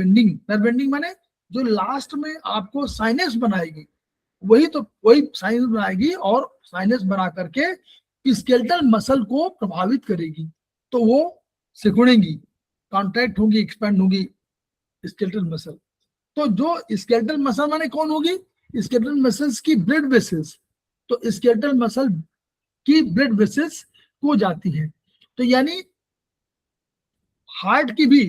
ending माने जो लास्ट में आपको साइनस बनाएगी, वही साइनस बनाएगी और साइनस बना करके स्केलेटल मसल को प्रभावित करेगी, तो वो सिकुड़ेंगी, कॉन्ट्रैक्ट होगी, एक्सपैंड होगी स्केलेटल मसल। तो जो स्केलेटल मसल माने कौन होगी, स्केलेटल मसल्स की ब्लड वेसल्स, तो स्केलेटल मसल की ब्लड वेसल्स को जाती है। तो यानी हार्ट की भी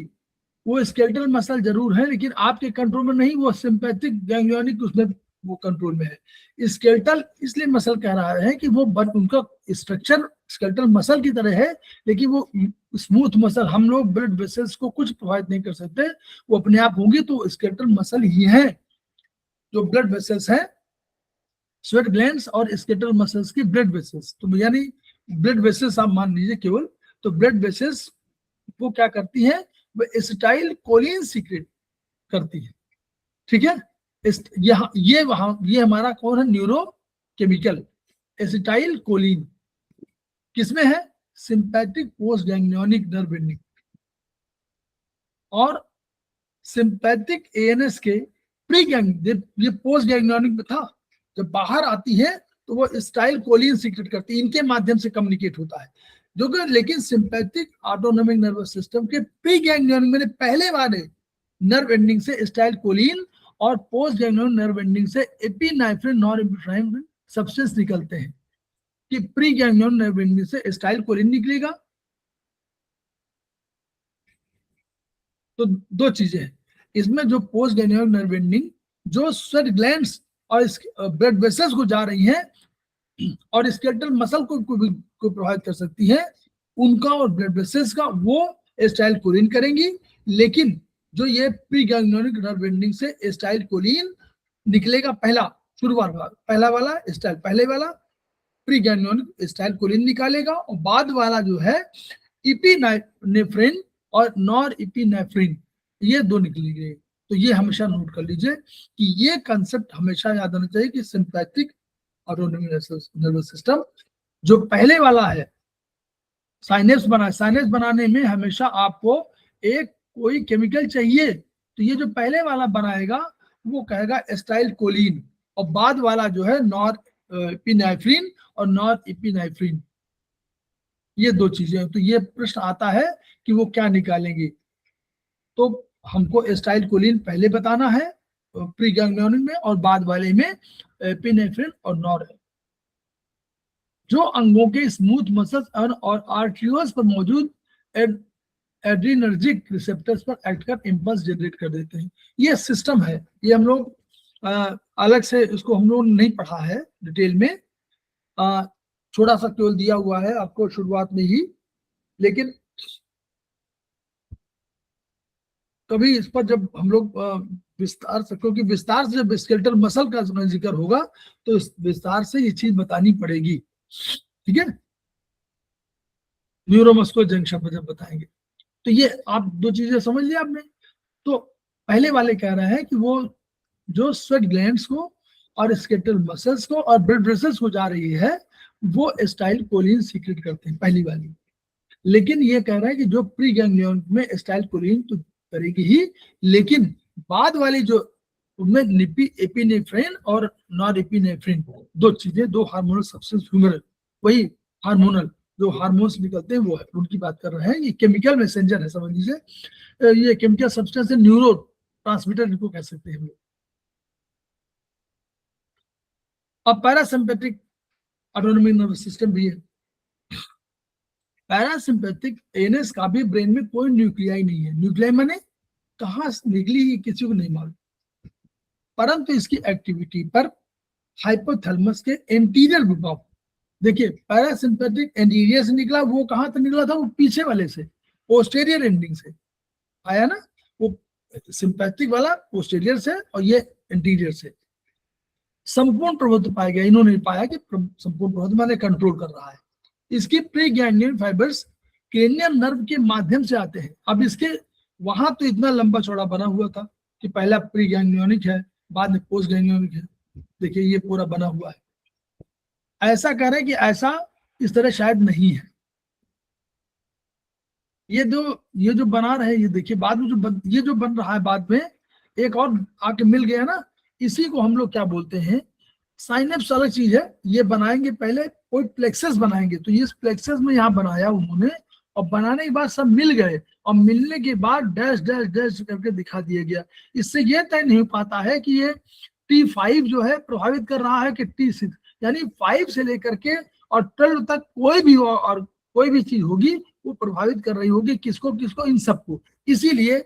वो स्केलेटल मसल जरूर है, लेकिन आपके कंट्रोल में नहीं, वो सिंपैथिक गैंग्लियोनिक उसमें वो कंट्रोल में है। स्केलेटल इसलिए मसल कह रहा है कि वो उनका स्ट्रक्चर स्केलेटल मसल की तरह है, लेकिन वो स्मूथ मसल, हम लोग ब्लड वेसल्स को कुछ प्रभावित नहीं कर सकते, वो अपने आप होंगी। तो स्केलेटल मसल ही है जो ब्लड वेसल्स है, स्वेट ग्लैंड्स और स्केलेटल मसल्स की ब्लड वेसल्स। तो यानी ब्लड वेसल्स आप मान लीजिए केवल, तो ब्लड वेसल्स वो क्या करती है, वो एसिटाइल कोलिन सीक्रेट करती है, ठीक है। ये हमारा कौन है, न्यूरोकेमिकल एसिटाइल कोलिन, किसमें है, sympathetic post ganglionic nerve ending. और सिंपैथिक एएनएस के प्री गैंग, ये पोस्ट गैंग्लियोनिक में था, जब बाहर आती है तो वो एसिटाइल कोलिन सीक्रेट करती है, इनके माध्यम से कम्युनिकेट होता है। जो कि लेकिन सिंपैथिक ऑटोनोमिक नर्वस सिस्टम के प्री गैंग्लियोनिक में पहले वाले नर्व एंडिंग से एसिटाइल कोलिन और पोस्ट गैंग्लियोनिक नर्व एंडिंग से एपिनेफ्रिन नॉन एपिनेफ्रिन सब्सटेंस निकलते हैं, कि प्री गैंग्लियोनिक नर्व एंडिंग से एसिटाइल कोलिन निकलेगा। तो दो चीजें हैं इसमें, जो पोस्ट गैंग्लियोनिक नर्व एंडिंग जो स्वेट ग्लैंड्स और ब्लड वेसल्स को जा रही हैं और स्केलेटल मसल को को प्रभावित कर सकती है उनका और ब्लड वेसल्स का वो एस्टाइल कोलिन करेंगी। लेकिन जो ये प्री गैंग्लियोनिक नर्व एंडिंग से एस्टाइल कोलिन निकलेगा, पहला वाला एस्टाइल, पहले वाला प्री गैंग्लियोनिक एस्टाइल कोलिन निकालेगा, और बाद वाला जो है इपिनेफ्रिन और नॉर इपिनेफ्रिन, ये दो निकलेंगे। तो ये हमेशा नोट कर लीजिए कि ये कंसेप्ट हमेशा याद आना चाहिए कि सिंपैथिक ऑटोनॉमिक नर्वस सिस्टम जो पहले वाला है साइनेप्स बनाने में हमेशा आपको एक कोई केमिकल चाहिए। तो ये जो पहले वाला बनाएगा वो कहेगा एस्टाइल कोलिन, और बाद वाला जो है नॉर इपिनेफ्रिन और नॉर इपिनेफ्रिन, ये दो चीजें। तो ये प्रश्न आता है कि वो क्या निकालेंगे, तो हमको एस्टाइल कोलिन पहले बताना है प्री गैंग्लियोनिक में, और बाद वाले में एपिनेफ्रिन और नॉर। जो अंगों के स्मूथ मसल्स और आर्टरियोल्स पर मौजूद एड्रीनर्जिक रिसेप्टर्स पर एक्ट कर इंपल्स जनरेट कर देते हैं। ये सिस्टम है, ये हम लोग अलग से इसको हम लोग नहीं पढ़ा है डिटेल में, छोटा सा केवल दिया हुआ है आपको शुरुआत में ही। लेकिन कभी इस पर जब हम लोग विस्तार से, क्योंकि विस्तार से जब स्केलेटल मसल का जिक्र होगा तो इस विस्तार से ये चीज बतानी पड़ेगी, ठीक है, न्यूरोमस्कुलर जंक्शन पर जब बताएंगे। तो ये आप दो चीजें समझ लिया आपने। तो पहले वाले कह रहे हैं कि वो जो स्वेट ग्लैंड्स को और स्केलेटल मसल्स को और ब्लड वेसल्स को जा रही है वो एस्टाइल कोलिन सीक्रेट करते हैं, पहली वाली। लेकिन ये कह रहा है कि जो प्री गैंग्लियन में एस्टाइल कोलिन तो करेगी ही, लेकिन बाद वाली जो उनमें एपिनेफ्रिन और नॉर एपिनेफ्रिन, दो चीजें, दो हार्मोनल सब्सटेंस, ह्यूमरल, वही हार्मोनल जो हार्मोन्स निकलते हैं वो है, उनकी बात कर रहे हैं। ये केमिकल मैसेंजर है, समझ लीजिए, ये केमिकल सब्सटेंस है, न्यूरो ट्रांसमीटर इनको कह सकते हैं हम लोग। अब पैरासिम्पेटिक ऑटोनॉमिक नर्वस सिस्टम भी है। पैरासिम्पेटिक एनएस का भी ब्रेन में कोई न्यूक्लियाई नहीं है। न्यूक्लियाई माने कहां से निकली ये किसी को नहीं मालूम, परंतु इसकी एक्टिविटी पर हाइपोथैलेमस के एंटीरियर विभाग, देखिए पैरासिम्पेटिक एंटीरियर से निकला, वो कहां तक निकला था, वो पीछे वाले से, पोस्टेरियर एंडिंग से आया ना, वो सिंपैथिक वाला पोस्टेरियर से और ये एंटीरियर से। संपूर्ण प्रभुत्व पाया गया, इन्होंने पाया कि संपूर्ण प्रभुत्व माने कंट्रोल कर रहा है। इसकी pre ganglion fibres cranial nerve के माध्यम से आते हैं। अब इसके वहां तो इतना लंबा चौड़ा बना हुआ था कि पहला प्री गैंग्लियोनिक है, बाद में पोस्ट गैंग्लियोनिक है। देखिए ये पूरा बना हुआ है। ऐसा कह रहे हैं कि ऐसा इस तरह शायद नहीं है। ये जो बना रहे, ये देखिए बाद में ये जो बन रहा है बाद में, एक और आके मिल गया ना, इसी को हम लोग क्या बोलते हैं, साइनेप्स अलग चीज है। ये बनाएंगे पहले कोई प्लेक्सस बनाएंगे, तो ये प्लेक्सस में यहाँ बनाया उन्होंने, और बनाने के बाद सब मिल गए, और मिलने के बाद डैश डैश डैश करके दिखा दिया गया। इससे ये तय नहीं पाता है कि ये T5 जो है प्रभावित कर रहा है कि T6, यानी 5 से लेकर के और 12 तक कोई भी और कोई भी चीज होगी वो प्रभावित कर रही होगी, किसको किसको, इन सबको। इसीलिए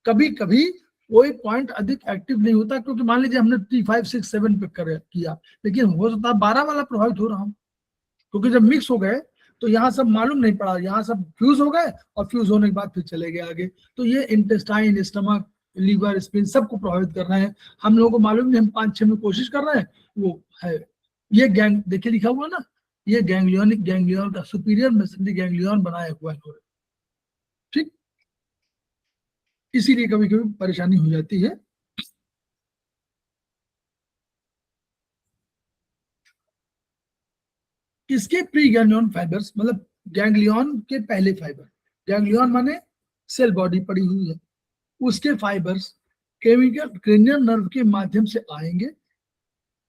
कभी कभी कोई पॉइंट अधिक एक्टिव नहीं होता, क्योंकि मान लीजिए हमने T5, 6, 7 पे किया, लेकिन हो सकता है 12 वाला प्रभावित हो रहा हूं, क्योंकि जब मिक्स हो गए तो यहाँ सब मालूम नहीं पड़ा, यहाँ सब फ्यूज हो गए और फ्यूज होने के बाद फिर चले गए आगे। तो ये इंटेस्टाइन, स्टमक, लीवर, स्प्लीन सबको प्रभावित कर रहे हैं। हम लोगों को मालूम नहीं, हम 5-6 में कोशिश कर रहे हैं, वो है ये गैंग, देखिए लिखा हुआ ना, ये गैंग्लियन का सुपीरियर मेसेंजरी गैंग्लियन बनाया हुआ है, ठीक। इसीलिए कभी कभी परेशानी हो जाती है। इसके प्री गैंग्लियन फाइबर्स, मतलब गैंग्लियन के पहले फाइबर, गैंग्लियन माने सेल बॉडी पड़ी हुई है, उसके फाइबर्स केमिकल क्रेनियल नर्व के माध्यम से आएंगे,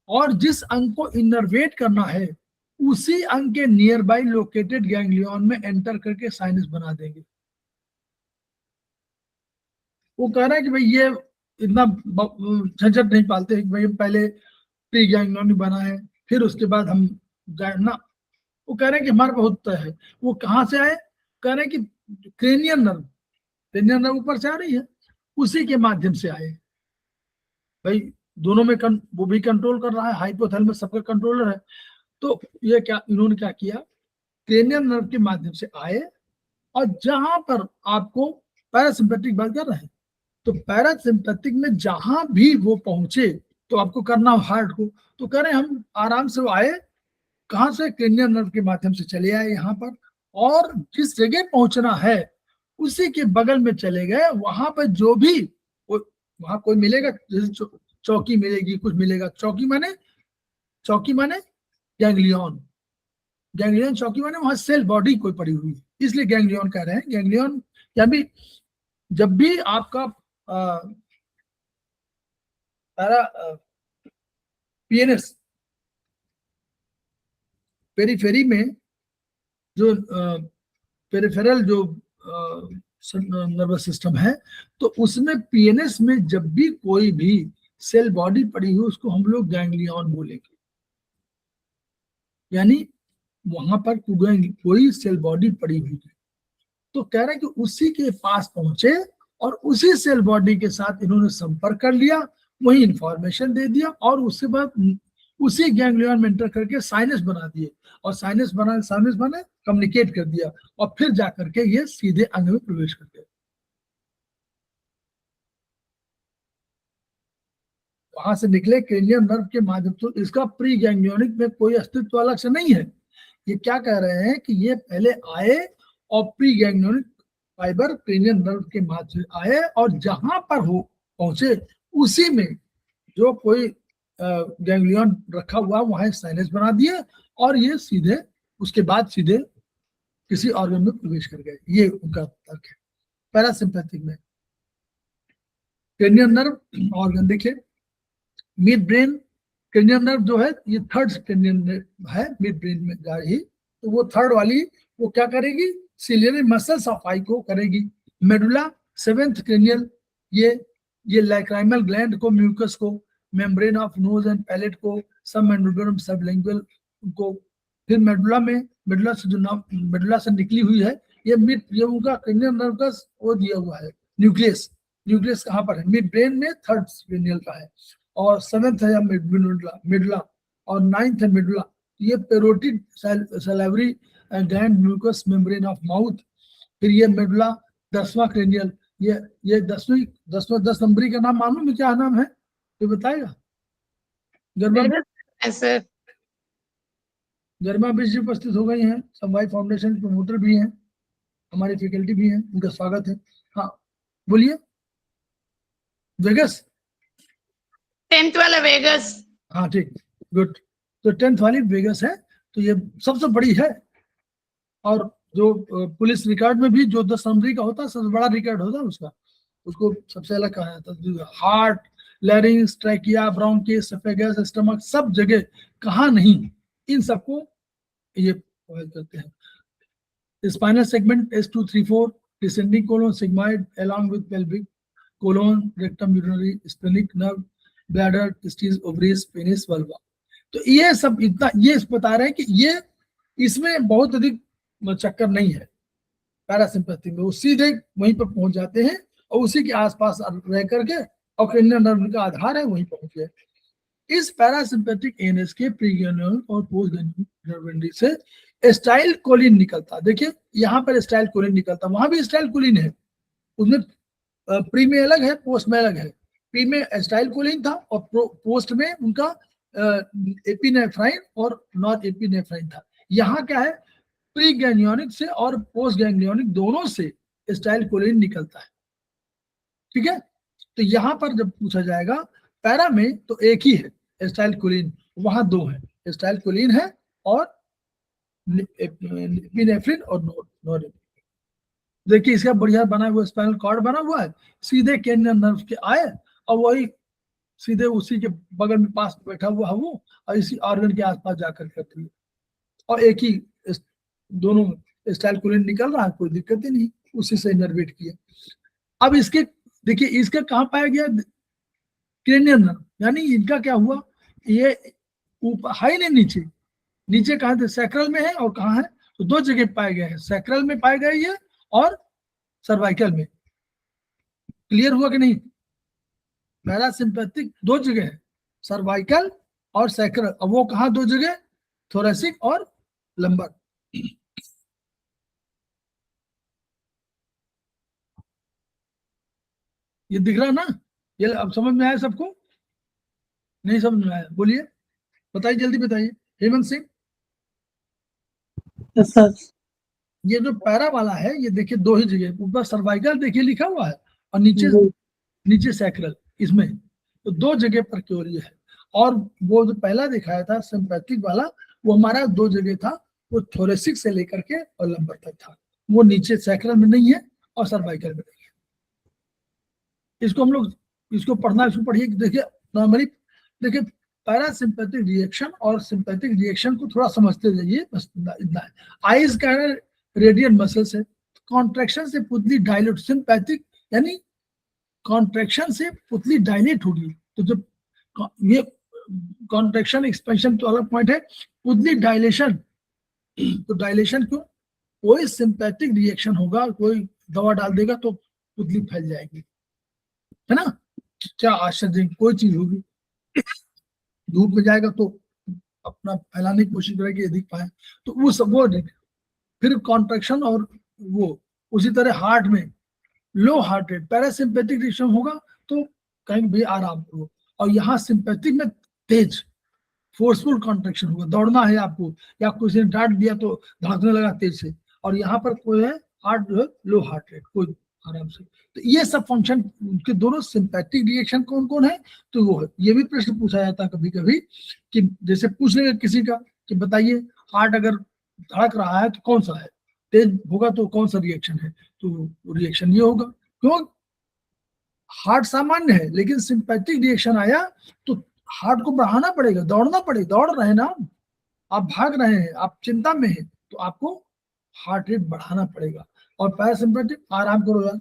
और जिस अंग को इनर्वेट करना है उसी अंग के नियर बाई लोकेटेड गैंग्लियन में एंटर करके साइनस बना देंगे। वो कह रहा है कि भाई ये इतना झंझट नहीं पालते कि भाई पहले प्री गैंग्लियन बना है फिर उसके बाद हम जाए ना। वो कह रहे हैं कि हमारे बहुत है। वो कहाँ से आए, कह रहे हैं कि क्रेनियल नर्व ऊपर से आ रही है, उसी के माध्यम से आए। भाई दोनों में वो भी कंट्रोल कर रहा है, हाइपोथैलेमस सबका कंट्रोलर है। तो ये क्या इन्होंने क्या किया, क्रेनियल नर्व के माध्यम से आए और जहां पर आपको पैरासिम्पेटिक बात कर रहे हैं, तो पैरासिम्पेटिक में जहां भी वो पहुंचे तो आपको करना हो हार्ट को, तो करें हम आराम से वो आए, कहां से, क्रेनियल नर्व के माध्यम से चले आए यहाँ पर, और जिस जगह पहुंचना है उसी के बगल में चले गए, वहां पर जो भी वहां कोई मिलेगा, जैसे चौकी मिलेगी, कुछ मिलेगा, चौकी माने गैंग्लियन, गैंग्लियन चौकी माने वहां सेल बॉडी कोई पड़ी हुई है, इसलिए गैंग्लियन कह रहे हैं। गैंग्लियन या भी जब भी आपका पैरा पीएनएस पेरीफेरी में जो पेरिफेरल जो नर्वस सिस्टम है, तो उसमें पीएनएस में जब भी कोई भी सेल बॉडी पड़ी हुई उसको हम लोग गैंग्लियन बोलेंगे, यानी वहां पर कोई सेल बॉडी पड़ी हुई है। तो कह रहे हैं कि उसी के पास पहुंचे और उसी सेल बॉडी के साथ इन्होंने संपर्क कर लिया, वही इंफॉर्मेशन दे दिया, और उसके बाद उसी गैंग्लियन में एंटर करके साइनस बना दिए, और साइनस बना कम्युनिकेट कर दिया, और फिर जाकर के ये सीधे अंग में प्रवेश कर गए। वहां से निकले क्रेनियल नर्व के माध्यम से, इसका प्री गैंग्लियोनिक में कोई अस्तित्व अलग से नहीं है। ये क्या कह रहे हैं कि ये पहले आए और pre ganglionic fibre cranial nerve के माध्यम से आए, और जहां पर हो पहुंचे उसी में जो कोई गैंग्लियन रखा हुआ वहां साइनस बना दिए, और ये सीधे उसके बाद सीधे किसी ऑर्गन में प्रवेश कर गए। ये उनका तर्क है। पैरासिम्पैथिक में क्रेनियल नर्व ऑर्गन देखिए, मिड ब्रेन क्रेनियल नर्व जो है ये थर्ड क्रेनियल नर्व है, मिड ब्रेन में जा रही, तो वो थर्ड वाली वो क्या करेगी, सिलियरी मसल सफाई को करेगी। मेडुला सेवेंथ क्रेनियल, ये लाइक्राइमल ग्लैंड को, म्यूकस को, membrane of nose and palate को, सब मैंडिबुलर सबलिंगुअल को, फिर मेडुला से जो मेडुला से निकली हुई है, ये उनका क्रेनियल नर्व का वो दिया हुआ है न्यूक्लियस कहाँ पर है, मिड ब्रेन में थर्ड क्रेनियल का है, और सेवेंथ है मिडुला, और नाइन्थ है मिडुला। ये parotid salivary gland, mucus membrane of mouth, फिर ये मेडुला 10वां क्रेनियल, ये 10 नंबरी का नाम मालूम है क्या नाम है, तो बताएगा? गर्मा बिश जी उपस्थित हो गई हैं, समवाय फाउंडेशन प्रमोटर भी हैं, हमारी फैकल्टी भी हैं, उनका स्वागत है। हाँ बोलिए। वेगस 10th वाला वेगस। हाँ ठीक, गुड। तो 10th वाली वेगस है, तो ये सबसे बड़ी है, और जो पुलिस रिकॉर्ड में भी जो 10 नंबरी का होता है सबसे बड़ा रिकॉर्ड होता है उसका, उसको सबसे अलग कहा जाता है। Heart, लैरिंग्स, trachea, bronchus, oesophagus, stomach, सब जगह कहाँ नहीं, इन सबको ये प्रोवाइड करते हैं। Spinal segment S234, descending colon sigmoid along with pelvic colon, rectum, urinary, splenic nerve, bladder, testis, ovaries, penis, vulva. तो ये सब इतना ये बता रहे हैं कि ये इसमें बहुत अधिक चक्कर नहीं है पैरासिम्पैथिक में, वो सीधे वहीं पर पहुंच जाते हैं और उसी के आसपास रह करके, और क्रेनियल नर्व का आधार है वहीं पहुंच गए। इस पैरासिम्पैथिक एएनएस के प्रीगैंग्लियन और पोस्टगैंग्लियन से स्टाइल कोलिन निकलता। देखिए यहाँ पर स्टाइल कोलिन निकलता, वहां भी स्टाइल कोलिन है, उसमें प्री में अलग है, पोस्ट में अलग है। प्री में स्टाइल कोलिन था और पोस्ट में उनका एपिनेफ्राइन और नॉन एपिनेफ्राइन था। यहाँ क्या है, प्री गैंग्लियोनिक से और पोस्ट गैंग्लियोनिक दोनों से स्टाइल कोलिन निकलता है। ठीक है, तो यहाँ पर जब पूछा जाएगा पैरा में तो एक ही है स्टाइल कोलिन, वहां दो है, स्टाइल कोलिन है और एपिनेफ्रिन और नॉन। देखिए इसका बढ़िया बना हुआ स्पाइनल कॉर्ड बना हुआ है, सीधे क्रेनियल नर्व के आए और वही सीधे उसी के बगल में पास बैठा हुआ है वो, और इसी ऑर्गन के आसपास जाकर करती है, और एक ही दोनों स्टाइल कोलिन निकल रहा है, कोई दिक्कत ही नहीं, उसी से इनर्वेट किया। अब इसके देखिए इसका कहाँ पाया गया, क्रेनियल नर्व, यानी इनका क्या हुआ, ये ऊपर है नहीं, नीचे कहाँ थे, सैक्रल में है, और कहाँ है, तो दो जगह पाए गए हैं, सैक्रल में पाए गए ये और सर्वाइकल में। क्लियर हुआ कि नहीं? पैरासिम्पैथिक दो जगह है, सर्वाइकल और सैक्रल। अब वो कहाँ दो जगह, थोरेसिक और लंबर। ये दिख रहा ना? ये अब समझ में आया सबको? नहीं समझ में आया? बोलिए, बताइए, जल्दी बताइए। Hemant Singh, yes sir. ये जो पैरा वाला है, ये देखिए दो ही जगह, ऊपर सर्वाइकल देखिए लिखा हुआ है और नीचे जी नीचे सैक्रल, इसमें तो दो जगह पर केवल ये है। और वो जो पहला दिखाया था सिंपैथिक वाला, वो हमारा दो जगह था, वो थोरेसिक से लेकर के और लंबर तक था। वो नीचे सैक्रल में नहीं है और सर्वाइकल में नहीं है। इसको हम लोग, इसको पढ़ना, इसको पढ़िए। देखिए नॉर्मली, देखिए पैरासिम्पैथिक रिएक्शन और सिंपैथिक रिएक्शन को थोड़ा समझते जाइए, बस इतना है। आइज का रेडियल मसल्स है, कॉन्ट्रैक्शन से पुतली डायलेट, सिंपैथिक यानी कॉन्ट्रैक्शन से पुतली डायलेट होगी। तो जब ये कॉन्ट्रैक्शन एक्सपेंशन तो अलग पॉइंट है, पुतली डायलेशन, तो डायलेशन क्यों? कोई सिंपैथिक रिएक्शन होगा, कोई दवा डाल देगा तो पुतली फैल जाएगी, है ना? क्या आश्चर्य, कोई चीज होगी, धूप में जाएगा तो अपना फैलाने की कोशिश करेगी यदि पाए तो वो सब वो। फिर कॉन्ट्रैक्शन और वो, उसी तरह हार्ट में लो हार्ट रेट, पैरासिम्पैथिक रिएक्शन होगा तो कहीं भी आराम करो, और यहाँ सिंपैथिक में तेज फोर्सफुल कॉन्ट्रैक्शन होगा, दौड़ना है आपको, या किसी ने डांट दिया तो भागने लगा तेज से, और यहाँ पर कोई है हार्ट जो है लो हार्ट रेट, कोई आराम से। तो ये सब फंक्शन उनके दोनों, सिंपैथिक रिएक्शन कौन कौन है, तो वो है। ये भी प्रश्न पूछा जाता है कभी कभी कि जैसे पूछ लेंगे किसी का कि बताइए हार्ट अगर धड़क रहा है तो कौन सा है, तेज होगा तो कौन सा रिएक्शन है, तो रिएक्शन ये होगा। क्यों? हार्ट सामान्य है, लेकिन सिंपैथिक रिएक्शन आया तो हार्ट को बढ़ाना पड़ेगा, दौड़ना पड़ेगा, दौड़ रहे हैं ना आप, भाग रहे हैं, आप चिंता में हैं, तो आपको हार्ट रेट बढ़ाना पड़ेगा। और पैरासिम्पैथिक, आराम करो यार,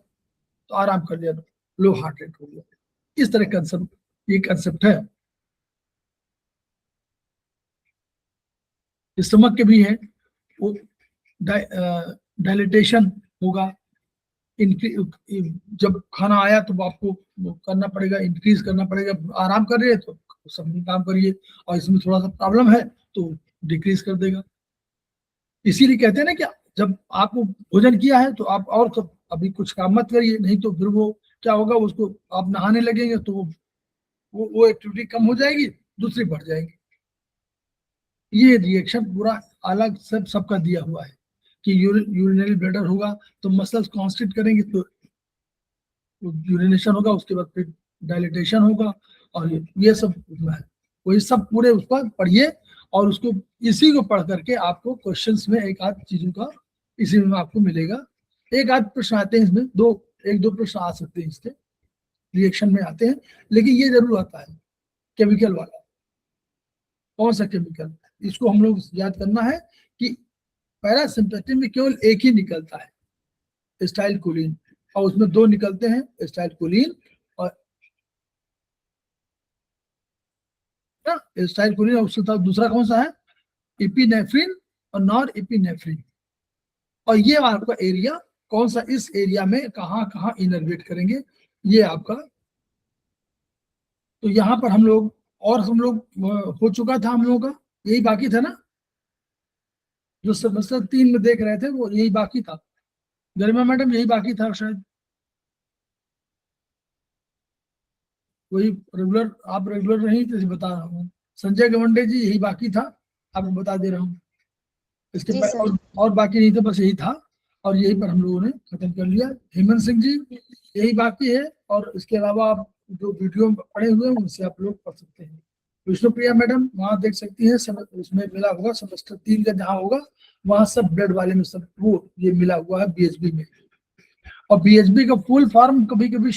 तो आराम कर लिया तो लो हार्ट रेट हो गया। इस तरह कंसेप्ट, ये कंसेप्ट है। स्टमक के भी है, वो डायलिटेशन होगा, जब खाना आया तो आपको करना पड़ेगा, इंक्रीज करना पड़ेगा। आराम कर रहे हैं तो सब काम करिए, और इसमें थोड़ा सा प्रॉब्लम है तो डिक्रीज कर देगा। इसीलिए कहते हैं ना कि जब आपको भोजन किया है तो आप और सब अभी कुछ काम मत करिए, नहीं तो फिर वो क्या होगा, उसको आप नहाने लगेंगे तो वो एक्टिविटी कम हो जाएगी, दूसरी बढ़ जाएगी। ये रिएक्शन पूरा अलग सबका दिया हुआ है कि यूरिनरी ब्लडर होगा तो मसल्स कॉन्स्ट्रिक्ट करेंगे तो यूरिनेशन होगा, उसके बाद फिर डायलिटेशन होगा, और ये सब है। वही सब पूरे उसका पढ़िए, और उसको, इसी को पढ़ करके आपको क्वेश्चंस में एक आध चीजों का इसी में आपको मिलेगा। एक आध प्रश्न आते हैं इसमें, एक दो प्रश्न आ सकते हैं इसके, रिएक्शन में आते हैं, लेकिन ये जरूर आता है केमिकल वाला। कौन सा केमिकल, इसको हम लोग याद करना है कि पैरासिम्पैथिक में केवल एक ही निकलता है, एसिटाइलकोलिन, और उसमें दो निकलते हैं, एसिटाइलकोलिन और एसिटाइलकोलिन, और उसके साथ दूसरा कौन सा है, इपिनेफ्रिन और नॉर इपिनेफ्रिन। और ये आपका एरिया कौन सा, इस एरिया में कहाँ कहाँ इनर्वेट करेंगे, ये आपका। तो यहाँ पर हम लोग, और हम लोग हो चुका था हम लोगों का, यही बाकी था ना, जो सेमेस्टर 3 में देख रहे थे वो यही बाकी था। गरिमा मैडम यही बाकी था शायद, वही रेगुलर, आप रेगुलर रही तो बता रहा हूँ। संजय गवंडे जी यही बाकी था, आपको बता दे रहा हूँ। इसके जी बाद सर। और बाकी नहीं था, बस यही था, और यही पर हम लोगों ने खत्म कर लिया। हेमंत सिंह जी यही बाकी है, और इसके अलावा आप जो वीडियो पढ़े हुए हैं उनसे आप लोग पढ़ सकते हैं। विष्णुप्रिया मैडम वहाँ देख सकती है, उसमें मिला हुआ सेमेस्टर 3 का जहाँ होगा वहाँ सब ब्लड वाले में सब वो ये मिला हुआ है बीएचबी में। और बीएचबी का फुल फॉर्म कभी कभी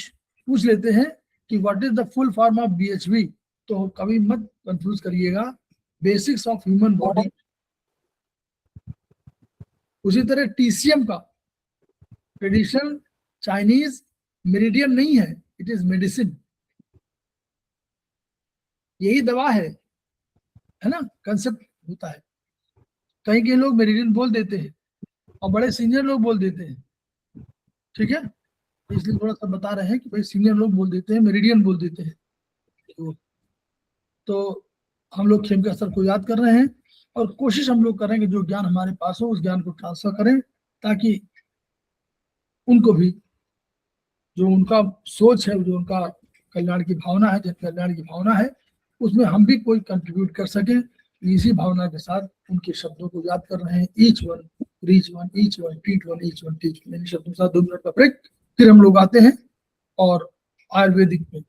पूछ लेते हैं कि what is the full form of BHB, तो कभी मत कंफ्यूज करिएगा, बेसिक्स ऑफ ह्यूमन बॉडी। उसी तरह टीसीएम का ट्रेडिशनल चाइनीज मेरिडियन नहीं है, इट इज मेडिसिन, यही दवा है ना, कंसेप्ट होता है। कहीं के लोग मेरिडियन बोल देते हैं और बड़े सीनियर लोग बोल देते हैं, ठीक है, इसलिए थोड़ा सा बता रहे हैं कि भाई सीनियर लोग बोल देते हैं, मेरिडियन बोल देते हैं। तो हम लोग खेमका सर को याद कर रहे हैं, और कोशिश हम लोग करेंगे जो ज्ञान हमारे पास हो उस ज्ञान को ट्रांसफर करें, ताकि उनको भी जो उनका सोच है, जो उनका कल्याण की भावना है, जन कल्याण की भावना है, उसमें हम भी कोई कंट्रीब्यूट कर सके। इसी भावना के साथ उनके शब्दों को याद कर रहे हैं, each one reach one, each one teach one, each one teach one. इन शब्दों के साथ 2 मिनट का ब्रेक, फिर हम लोग आते हैं और आयुर्वेदिक में